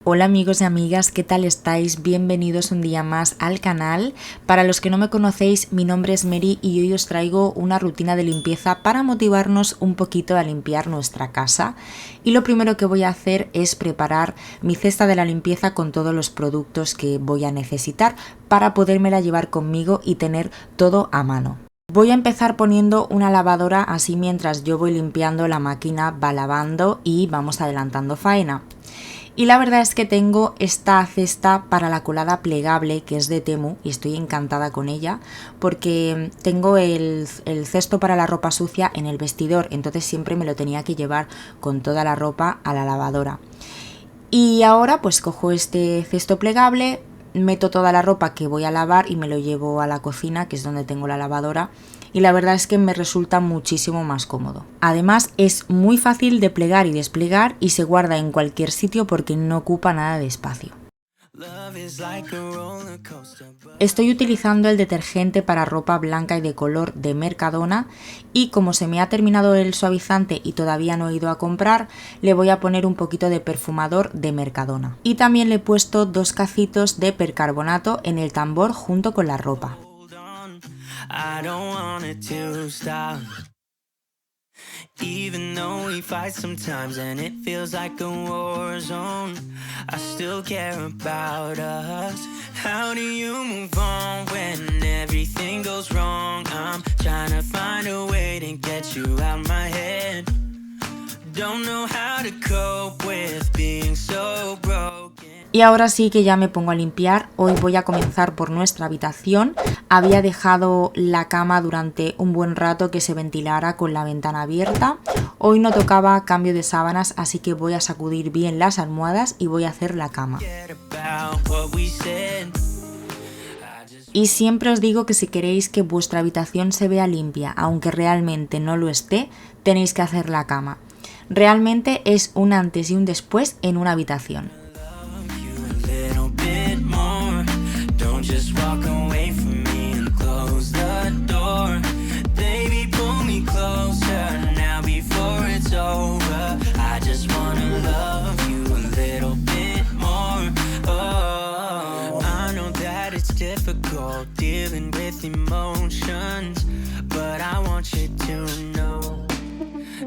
Hola amigos y amigas, ¿qué tal estáis? Bienvenidos un día más al canal. Para los que no me conocéis, mi nombre es Mary y hoy os traigo una rutina de limpieza para motivarnos un poquito a limpiar nuestra casa. Y lo primero que voy a hacer es preparar mi cesta de la limpieza con todos los productos que voy a necesitar para podérmela llevar conmigo y tener todo a mano. Voy a empezar poniendo una lavadora, así mientras yo voy limpiando la máquina va lavando y vamos adelantando faena. Y la verdad es que tengo esta cesta para la colada plegable que es de Temu y estoy encantada con ella porque tengo el cesto para la ropa sucia en el vestidor, entonces siempre me lo tenía que llevar con toda la ropa a la lavadora. Y ahora pues cojo este cesto plegable, meto toda la ropa que voy a lavar y me lo llevo a la cocina, que es donde tengo la lavadora, y la verdad es que me resulta muchísimo más cómodo. Además es muy fácil de plegar y desplegar y se guarda en cualquier sitio porque no ocupa nada de espacio. Estoy utilizando el detergente para ropa blanca y de color de Mercadona y como se me ha terminado el suavizante y todavía no he ido a comprar, le voy a poner un poquito de perfumador de Mercadona. Y también le he puesto 2 cacitos de percarbonato en el tambor junto con la ropa. Even though we fight sometimes and it feels like a war zone, I still care about us. How do you move on when everything goes wrong? I'm trying to find a way to get you out my head. Don't know how to cope with being so broken. Y ahora sí que ya me pongo a limpiar. Hoy voy a comenzar por nuestra habitación. Había dejado la cama durante un buen rato que se ventilara con la ventana abierta. Hoy no tocaba cambio de sábanas, así que voy a sacudir bien las almohadas y voy a hacer la cama. Y siempre os digo que si queréis que vuestra habitación se vea limpia, aunque realmente no lo esté, tenéis que hacer la cama. Realmente es un antes y un después en una habitación. Dealing with emotions, but I want you to know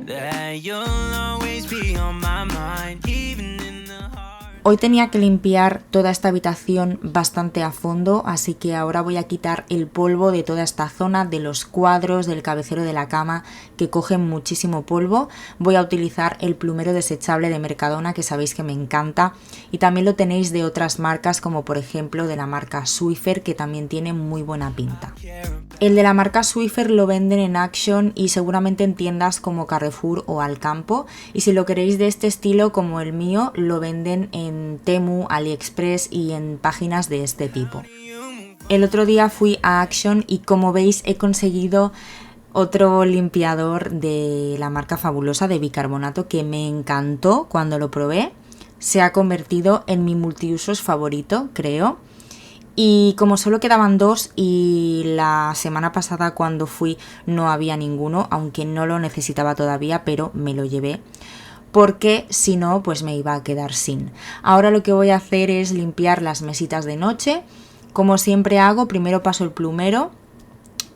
that you'll always be on my mind, even in the heart. Hoy tenía que limpiar toda esta habitación bastante a fondo, así que ahora voy a quitar el polvo de toda esta zona, de los cuadros, del cabecero de la cama, que cogen muchísimo polvo. Voy a utilizar el plumero desechable de Mercadona, que sabéis que me encanta, y también lo tenéis de otras marcas, como por ejemplo de la marca Swiffer, que también tiene muy buena pinta. El de la marca Swiffer lo venden en Action y seguramente en tiendas como Carrefour o Alcampo, y si lo queréis de este estilo como el mío, lo venden en Temu, AliExpress y en páginas de este tipo. El otro día fui a Action y como veis he conseguido otro limpiador de la marca Fabulosa de bicarbonato que me encantó cuando lo probé. Se ha convertido en mi multiusos favorito, creo. Y como solo quedaban 2 y la semana pasada cuando fui no había ninguno, aunque no lo necesitaba todavía, pero me lo llevé, porque si no pues me iba a quedar sin. Ahora lo que voy a hacer es limpiar las mesitas de noche. Como siempre hago, primero paso el plumero,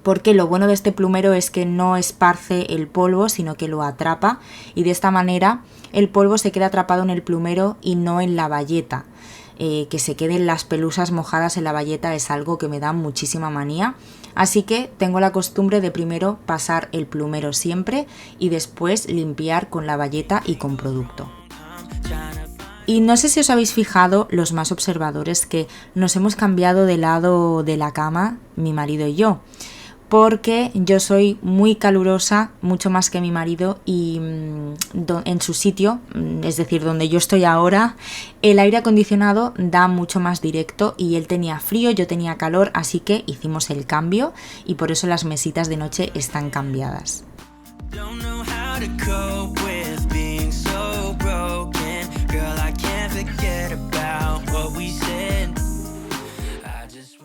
porque lo bueno de este plumero es que no esparce el polvo, sino que lo atrapa y de esta manera el polvo se queda atrapado en el plumero y no en la bayeta. Que se queden las pelusas mojadas en la bayeta es algo que me da muchísima manía, así que tengo la costumbre de primero pasar el plumero siempre y después limpiar con la bayeta y con producto. Y no sé si os habéis fijado, los más observadores, que nos hemos cambiado de lado de la cama, mi marido y yo, porque yo soy muy calurosa, mucho más que mi marido, y en su sitio, es decir, donde yo estoy ahora, el aire acondicionado da mucho más directo y él tenía frío, yo tenía calor, así que hicimos el cambio y por eso las mesitas de noche están cambiadas.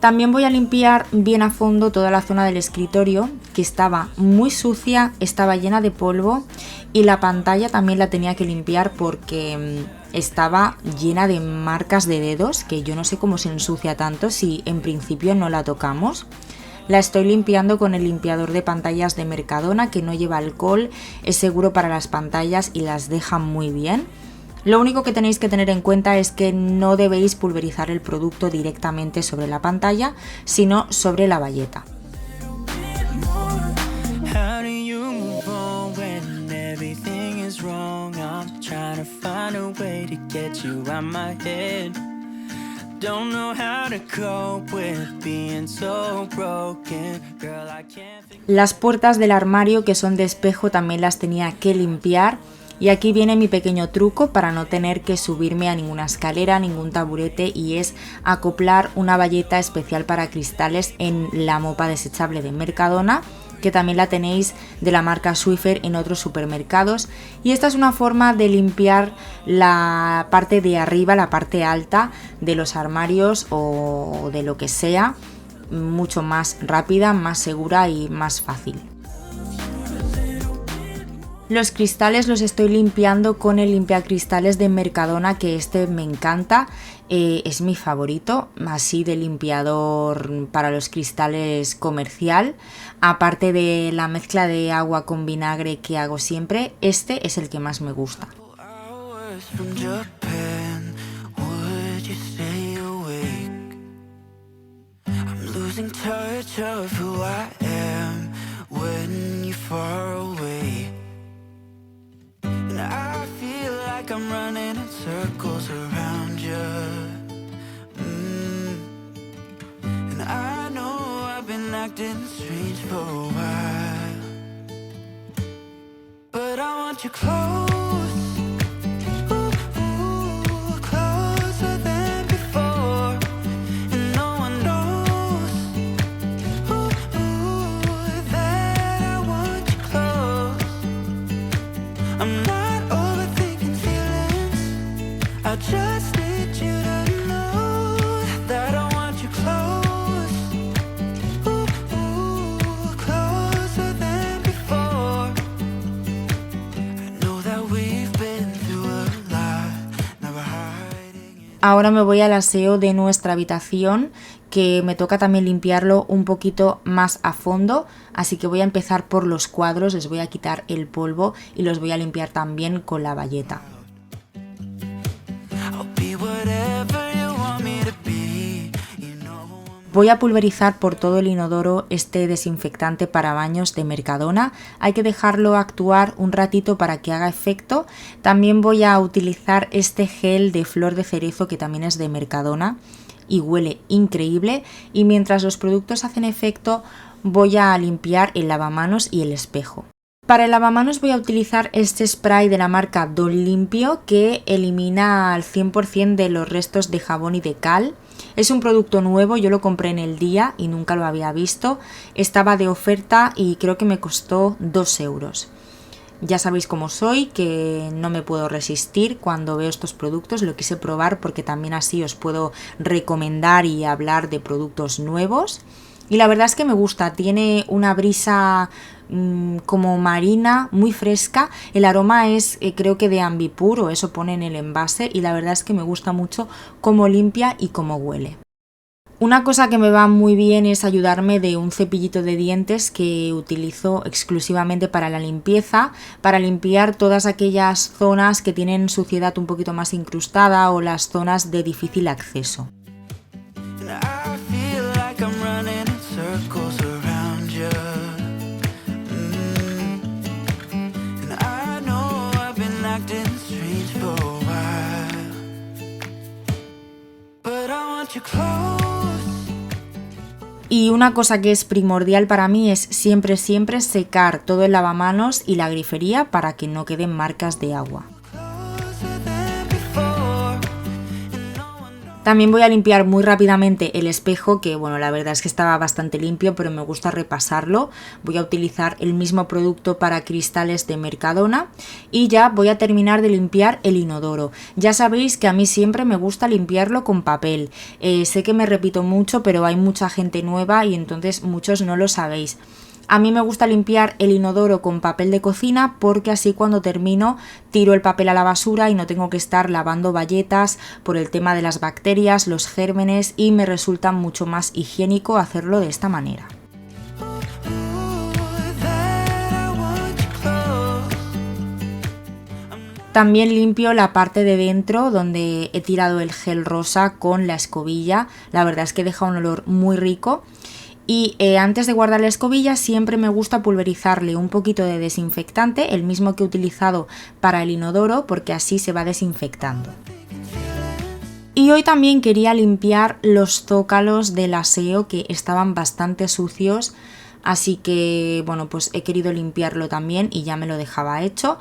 También voy a limpiar bien a fondo toda la zona del escritorio, que estaba muy sucia, estaba llena de polvo, y la pantalla también la tenía que limpiar porque estaba llena de marcas de dedos, que yo no sé cómo se ensucia tanto si en principio no la tocamos. La estoy limpiando con el limpiador de pantallas de Mercadona, que no lleva alcohol, es seguro para las pantallas y las deja muy bien. Lo único que tenéis que tener en cuenta es que no debéis pulverizar el producto directamente sobre la pantalla, sino sobre la bayeta. Las puertas del armario, que son de espejo, también las tenía que limpiar. Y aquí viene mi pequeño truco para no tener que subirme a ninguna escalera, ningún taburete, y es acoplar una bayeta especial para cristales en la mopa desechable de Mercadona, que también la tenéis de la marca Swiffer en otros supermercados. Y esta es una forma de limpiar la parte de arriba, la parte alta de los armarios o de lo que sea, mucho más rápida, más segura y más fácil. Los cristales los estoy limpiando con el limpiacristales de Mercadona, que este me encanta, es mi favorito, así de limpiador para los cristales comercial. Aparte de la mezcla de agua con vinagre que hago siempre, este es el que más me gusta. I'm running in circles around you. And I know I've been acting strange for a while, but I want you close. Ahora me voy al aseo de nuestra habitación, que me toca también limpiarlo un poquito más a fondo, así que voy a empezar por los cuadros, les voy a quitar el polvo y los voy a limpiar también con la bayeta. Voy a pulverizar por todo el inodoro este desinfectante para baños de Mercadona. Hay que dejarlo actuar un ratito para que haga efecto. También voy a utilizar este gel de flor de cerezo, que también es de Mercadona y huele increíble. Y mientras los productos hacen efecto, voy a limpiar el lavamanos y el espejo. Para el lavamanos voy a utilizar este spray de la marca Don Limpio, que elimina al 100% de los restos de jabón y de cal. Es un producto nuevo, yo lo compré en el día y nunca lo había visto. Estaba de oferta y creo que me costó 2 euros. Ya sabéis cómo soy, que no me puedo resistir cuando veo estos productos. Lo quise probar porque también así os puedo recomendar y hablar de productos nuevos. Y la verdad es que me gusta, tiene una brisa como marina, muy fresca. El aroma es creo que de Ambipur, o eso pone en el envase, y la verdad es que me gusta mucho cómo limpia y cómo huele. Una cosa que me va muy bien es ayudarme de un cepillito de dientes que utilizo exclusivamente para la limpieza, para limpiar todas aquellas zonas que tienen suciedad un poquito más incrustada o las zonas de difícil acceso. Y una cosa que es primordial para mí es siempre secar todo el lavamanos y la grifería para que no queden marcas de agua. También voy a limpiar muy rápidamente el espejo, que bueno, la verdad es que estaba bastante limpio, pero me gusta repasarlo. Voy a utilizar el mismo producto para cristales de Mercadona y ya voy a terminar de limpiar el inodoro. Ya sabéis que a mí siempre me gusta limpiarlo con papel. Sé que me repito mucho, pero hay mucha gente nueva y entonces muchos no lo sabéis. A mí me gusta limpiar el inodoro con papel de cocina porque así cuando termino tiro el papel a la basura y no tengo que estar lavando bayetas por el tema de las bacterias, los gérmenes, y me resulta mucho más higiénico hacerlo de esta manera. También limpio la parte de dentro donde he tirado el gel rosa con la escobilla. La verdad es que deja un olor muy rico. Y antes de guardar la escobilla siempre me gusta pulverizarle un poquito de desinfectante, el mismo que he utilizado para el inodoro, porque así se va desinfectando. Y hoy también quería limpiar los zócalos del aseo, que estaban bastante sucios, así que bueno, pues he querido limpiarlo también y ya me lo dejaba hecho.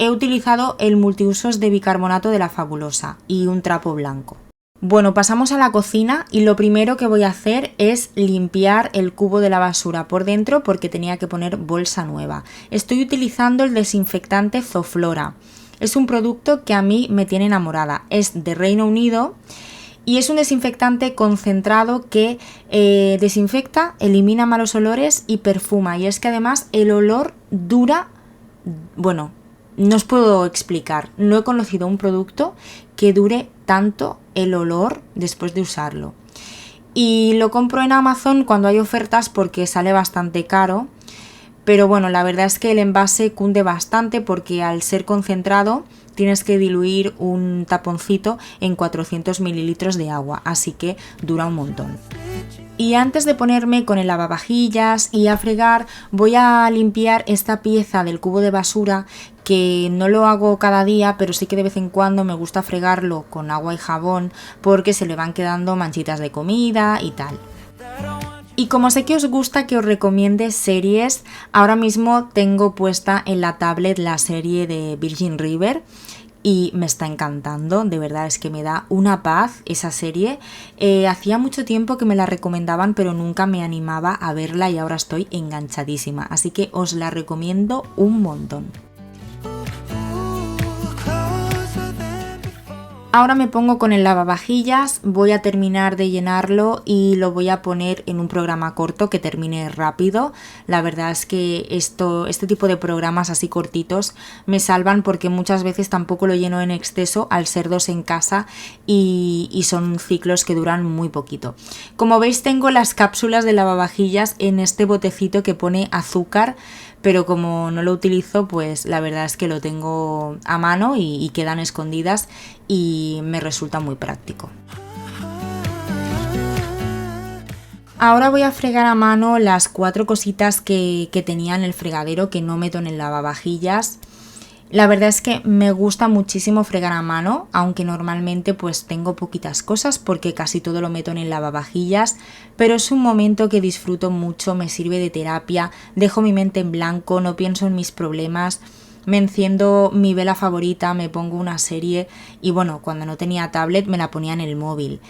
He utilizado el multiusos de bicarbonato de la Fabulosa y un trapo blanco. Bueno, pasamos a la cocina y lo primero que voy a hacer es limpiar el cubo de la basura por dentro porque tenía que poner bolsa nueva. Estoy utilizando el desinfectante Zoflora. Es un producto que a mí me tiene enamorada. Es de Reino Unido y es un desinfectante concentrado que desinfecta, elimina malos olores y perfuma. Y es que además el olor dura, bueno, no os puedo explicar. No he conocido un producto que dure tanto el olor después de usarlo. Y lo compro en Amazon cuando hay ofertas porque sale bastante caro. Pero bueno, la verdad es que el envase cunde bastante porque al ser concentrado tienes que diluir un taponcito en 400 mililitros de agua, así que dura un montón. Y antes de ponerme con el lavavajillas y a fregar, voy a limpiar esta pieza del cubo de basura, que no lo hago cada día, pero sí que de vez en cuando me gusta fregarlo con agua y jabón porque se le van quedando manchitas de comida y tal. Y como sé que os gusta que os recomiende series, ahora mismo tengo puesta en la tablet la serie de Virgin River y me está encantando, de verdad es que me da una paz esa serie. Hacía mucho tiempo que me la recomendaban pero nunca me animaba a verla y ahora estoy enganchadísima, así que os la recomiendo un montón. Ahora me pongo con el lavavajillas, voy a terminar de llenarlo y lo voy a poner en un programa corto que termine rápido. La verdad es que este tipo de programas así cortitos me salvan porque muchas veces tampoco lo lleno en exceso al ser dos en casa y son ciclos que duran muy poquito. Como veis tengo las cápsulas de lavavajillas en este botecito que pone azúcar, pero como no lo utilizo, pues la verdad es que lo tengo a mano y quedan escondidas y me resulta muy práctico. Ahora voy a fregar a mano las 4 cositas que tenía en el fregadero que no meto en el lavavajillas. La verdad es que me gusta muchísimo fregar a mano, aunque normalmente pues tengo poquitas cosas porque casi todo lo meto en el lavavajillas, pero es un momento que disfruto mucho, me sirve de terapia, dejo mi mente en blanco, no pienso en mis problemas, me enciendo mi vela favorita, me pongo una serie y bueno, cuando no tenía tablet me la ponía en el móvil.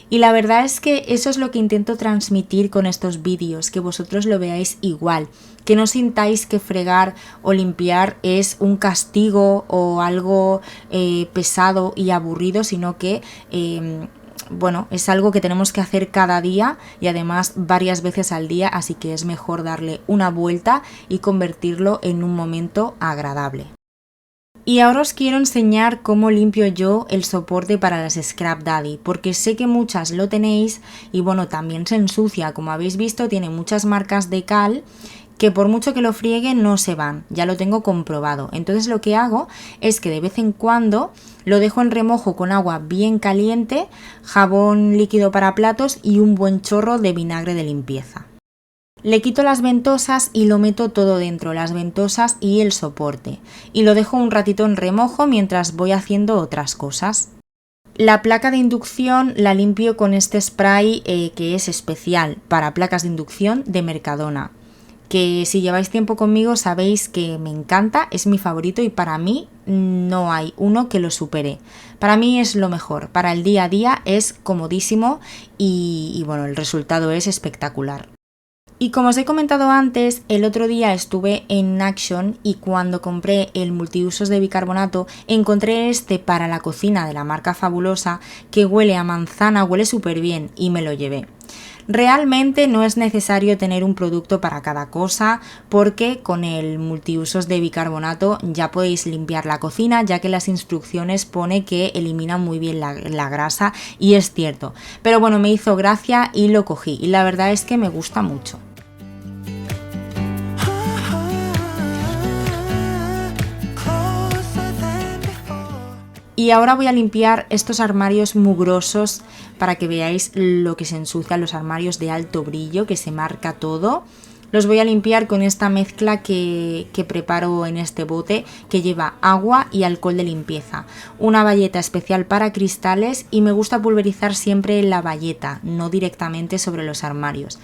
Y la verdad es que eso es lo que intento transmitir con estos vídeos, que vosotros lo veáis igual, que no sintáis que fregar o limpiar es un castigo o algo pesado y aburrido, sino que bueno, es algo que tenemos que hacer cada día y además varias veces al día, así que es mejor darle una vuelta y convertirlo en un momento agradable. Y ahora os quiero enseñar cómo limpio yo el soporte para las Scrap Daddy, porque sé que muchas lo tenéis y bueno, también se ensucia, como habéis visto tiene muchas marcas de cal que por mucho que lo friegue no se van, ya lo tengo comprobado. Entonces lo que hago es que de vez en cuando lo dejo en remojo con agua bien caliente, jabón líquido para platos y un buen chorro de vinagre de limpieza. Le quito las ventosas y lo meto todo dentro, las ventosas y el soporte, y lo dejo un ratito en remojo mientras voy haciendo otras cosas. La placa de inducción la limpio con este spray que es especial para placas de inducción de Mercadona, que si lleváis tiempo conmigo sabéis que me encanta, es mi favorito y para mí no hay uno que lo supere. Para mí es lo mejor, para el día a día es comodísimo y bueno, el resultado es espectacular. Y como os he comentado antes, el otro día estuve en Action y cuando compré el multiusos de bicarbonato encontré este para la cocina de la marca Fabulosa que huele a manzana, huele súper bien y me lo llevé. Realmente no es necesario tener un producto para cada cosa porque con el multiusos de bicarbonato ya podéis limpiar la cocina, ya que las instrucciones pone que elimina muy bien la grasa y es cierto. Pero bueno, me hizo gracia y lo cogí y la verdad es que me gusta mucho. Y ahora voy a limpiar estos armarios mugrosos para que veáis lo que se ensucian los armarios de alto brillo, que se marca todo. Los voy a limpiar con esta mezcla que preparo en este bote, que lleva agua y alcohol de limpieza. Una bayeta especial para cristales y me gusta pulverizar siempre la bayeta, no directamente sobre los armarios.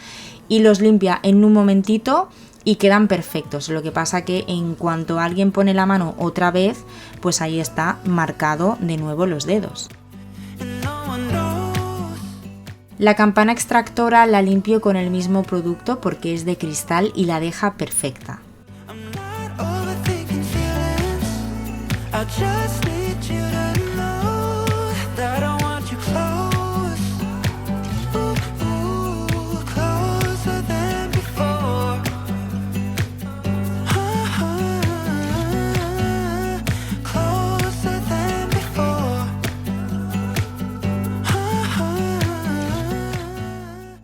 Y los limpia en un momentito y quedan perfectos. Lo que pasa que en cuanto alguien pone la mano otra vez, pues ahí está marcado de nuevo los dedos. La campana extractora la limpio con el mismo producto porque es de cristal y la deja perfecta.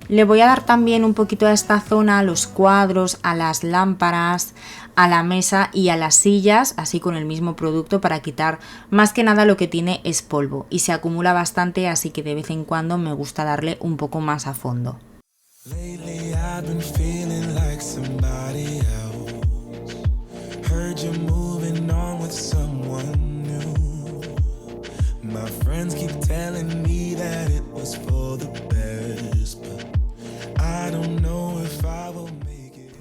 Le voy a dar también un poquito a esta zona, a los cuadros, a las lámparas, a la mesa y a las sillas, así con el mismo producto para quitar más que nada lo que tiene es polvo y se acumula bastante, así que de vez en cuando me gusta darle un poco más a fondo.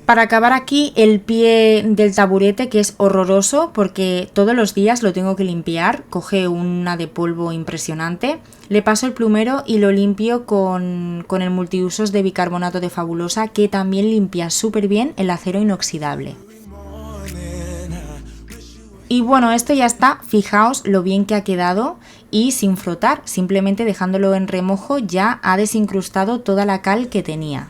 Para acabar aquí, el pie del taburete, que es horroroso porque todos los días lo tengo que limpiar. Coge una de polvo impresionante, le paso el plumero y lo limpio con el multiusos de bicarbonato de Fabulosa, que también limpia súper bien el acero inoxidable. Y bueno, esto ya está, fijaos lo bien que ha quedado y sin frotar, simplemente dejándolo en remojo ya ha desincrustado toda la cal que tenía.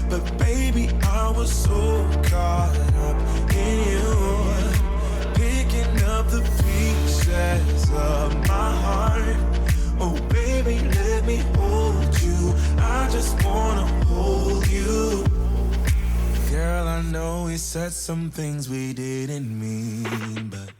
But baby, I was so caught up in you, picking up the pieces of my heart. Oh baby, let me hold you. I just wanna hold you. Girl, I know we said some things we didn't mean, but...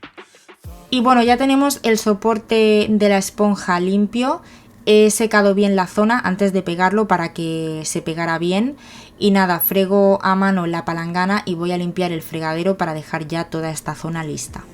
Y bueno, ya tenemos el soporte de la esponja limpio. He secado bien la zona antes de pegarlo para que se pegara bien. Y nada, frego a mano la palangana y voy a limpiar el fregadero para dejar ya toda esta zona lista.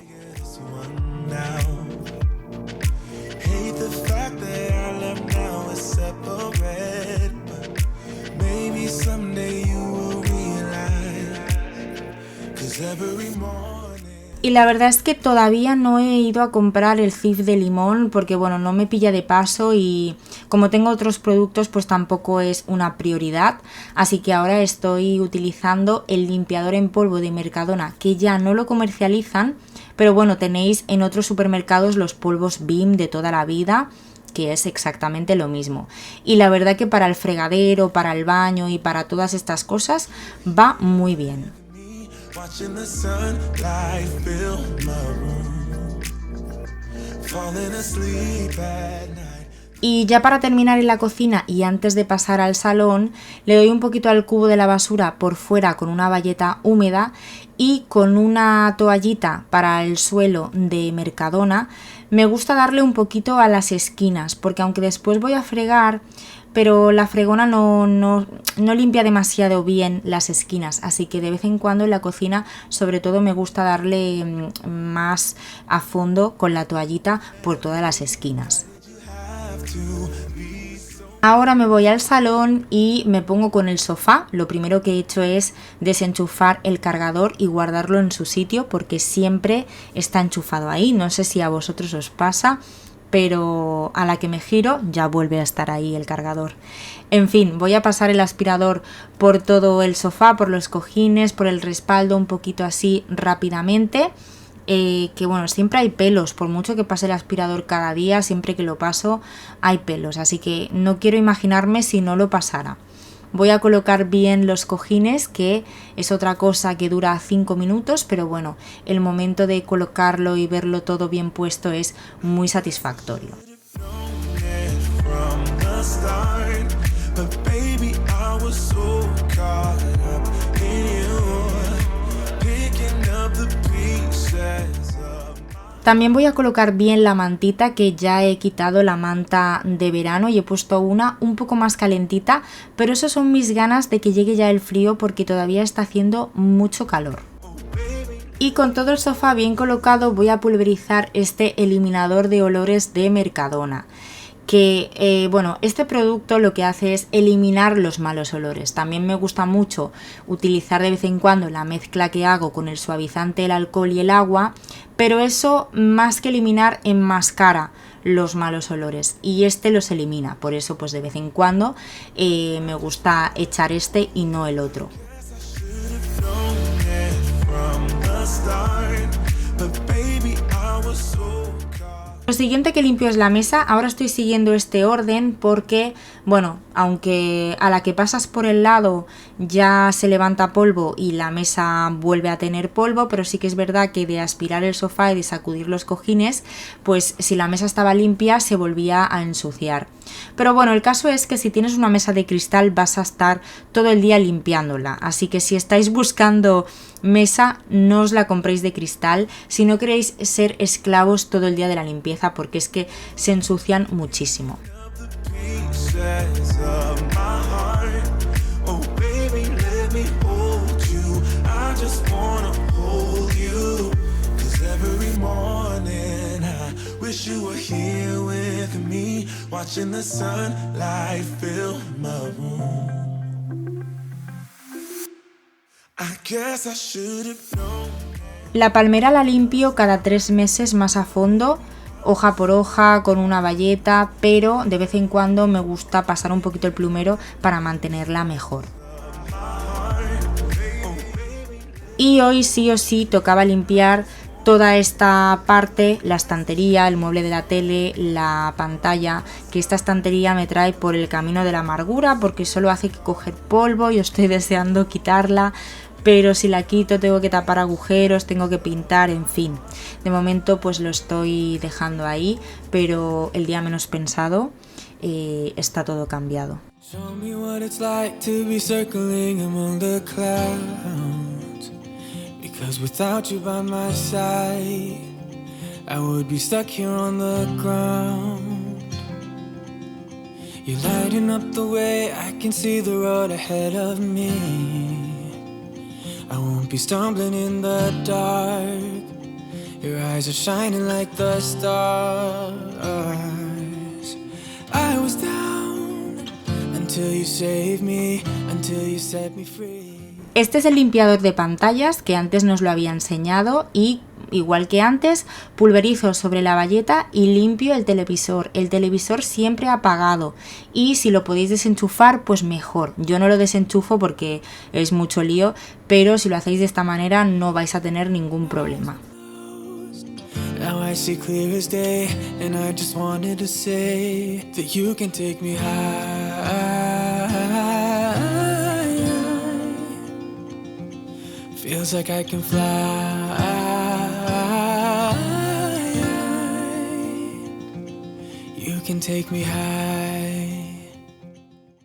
Y la verdad es que todavía no he ido a comprar el cif de limón porque bueno, no me pilla de paso y como tengo otros productos pues tampoco es una prioridad. Así que ahora estoy utilizando el limpiador en polvo de Mercadona, que ya no lo comercializan, pero bueno, tenéis en otros supermercados los polvos BIM de toda la vida, que es exactamente lo mismo. Y la verdad que para el fregadero, para el baño y para todas estas cosas va muy bien. Watching the sunlight fill my room, falling asleep at night. Y ya para terminar en la cocina y antes de pasar al salón, le doy un poquito al cubo de la basura por fuera con una bayeta húmeda y con una toallita para el suelo de Mercadona. Me gusta darle un poquito a las esquinas porque aunque después voy a fregar, pero la fregona no limpia demasiado bien las esquinas, así que de vez en cuando en la cocina sobre todo me gusta darle más a fondo con la toallita por todas las esquinas. Ahora me voy al salón y me pongo con el sofá. Lo primero que he hecho es desenchufar el cargador y guardarlo en su sitio porque siempre está enchufado ahí. No sé si a vosotros os pasa, pero a la que me giro ya vuelve a estar ahí el cargador. En fin, voy a pasar el aspirador por todo el sofá, por los cojines, por el respaldo, un poquito así rápidamente. Que bueno, siempre hay pelos, por mucho que pase el aspirador cada día, siempre que lo paso hay pelos, así que no quiero imaginarme si no lo pasara. Voy a colocar bien los cojines, que es otra cosa que dura 5 minutos, pero bueno, el momento de colocarlo y verlo todo bien puesto es muy satisfactorio. También voy a colocar bien la mantita, que ya he quitado la manta de verano y he puesto una un poco más calentita, pero eso son mis ganas de que llegue ya el frío porque todavía está haciendo mucho calor. Y con todo el sofá bien colocado voy a pulverizar este eliminador de olores de Mercadona. Que bueno, este producto lo que hace es eliminar los malos olores. También me gusta mucho utilizar de vez en cuando la mezcla que hago con el suavizante, el alcohol y el agua, pero eso más que eliminar enmascara los malos olores y este los elimina. Por eso pues de vez en cuando me gusta echar este y no el otro. Lo siguiente que limpio es la mesa. Ahora estoy siguiendo este orden porque, bueno, aunque a la que pasas por el lado ya se levanta polvo y la mesa vuelve a tener polvo, pero sí que es verdad que de aspirar el sofá y de sacudir los cojines, pues si la mesa estaba limpia se volvía a ensuciar. Pero bueno, el caso es que si tienes una mesa de cristal vas a estar todo el día limpiándola, así que si estáis buscando mesa, no os la compréis de cristal si no queréis ser esclavos todo el día de la limpieza, porque es que se ensucian muchísimo. La palmera la limpio cada 3 meses más a fondo, hoja por hoja, con una bayeta, pero de vez en cuando me gusta pasar un poquito el plumero para mantenerla mejor. Y hoy sí o sí tocaba limpiar toda esta parte, la estantería, el mueble de la tele, la pantalla, que esta estantería me trae por el camino de la amargura porque solo hace que coger polvo y estoy deseando quitarla, pero si la quito tengo que tapar agujeros, tengo que pintar, en fin. De momento pues lo estoy dejando ahí, pero el día menos pensado está todo cambiado. Because without you by my side, I would be stuck here on the ground. You're lighting up the way, I can see the road ahead of me. I won't be stumbling in the dark. Your eyes are shining like the stars. I was down until you saved me, until you set me free. Este es el limpiador de pantallas que antes nos lo había enseñado y, igual que antes, pulverizo sobre la bayeta y limpio el televisor. El televisor siempre apagado y si lo podéis desenchufar, pues mejor. Yo no lo desenchufo porque es mucho lío, pero si lo hacéis de esta manera no vais a tener ningún problema. Now I see clear as day and I just wanted to say that you can take me high. Feels like I can fly. You can take me high.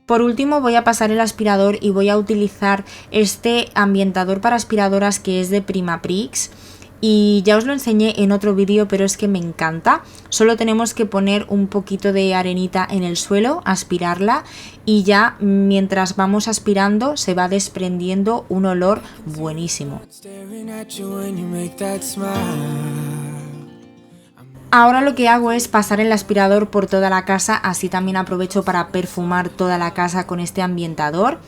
Por último voy a pasar el aspirador y voy a utilizar este ambientador para aspiradoras que es de Primaprix. Y ya os lo enseñé en otro vídeo, pero es que me encanta. Solo tenemos que poner un poquito de arenita en el suelo, aspirarla y ya mientras vamos aspirando se va desprendiendo un olor buenísimo. Ahora lo que hago es pasar el aspirador por toda la casa, así también aprovecho para perfumar toda la casa con este ambientador.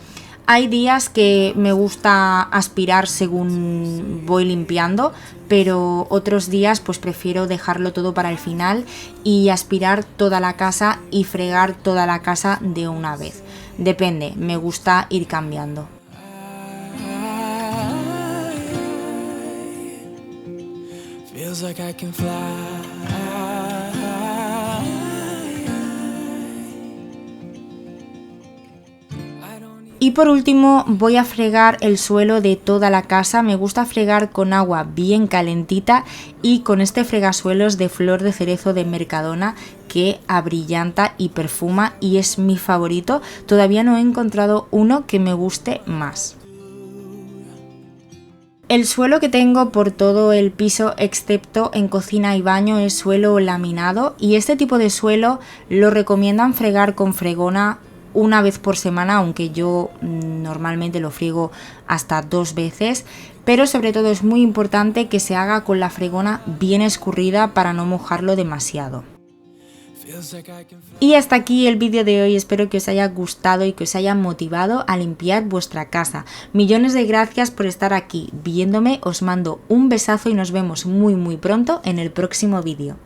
Hay días que me gusta aspirar según voy limpiando, pero otros días pues prefiero dejarlo todo para el final y aspirar toda la casa y fregar toda la casa de una vez. Depende, me gusta ir cambiando. Feels like I can fly. Y por último voy a fregar el suelo de toda la casa. Me gusta fregar con agua bien calentita y con este fregasuelos de flor de cerezo de Mercadona que abrillanta y perfuma y es mi favorito. Todavía no he encontrado uno que me guste más. El suelo que tengo por todo el piso excepto en cocina y baño es suelo laminado y este tipo de suelo lo recomiendan fregar con fregona una vez por semana, aunque yo normalmente lo friego hasta 2 veces, pero sobre todo es muy importante que se haga con la fregona bien escurrida para no mojarlo demasiado. Y hasta aquí el vídeo de hoy, espero que os haya gustado y que os haya motivado a limpiar vuestra casa. Millones de gracias por estar aquí viéndome, os mando un besazo y nos vemos muy pronto en el próximo vídeo.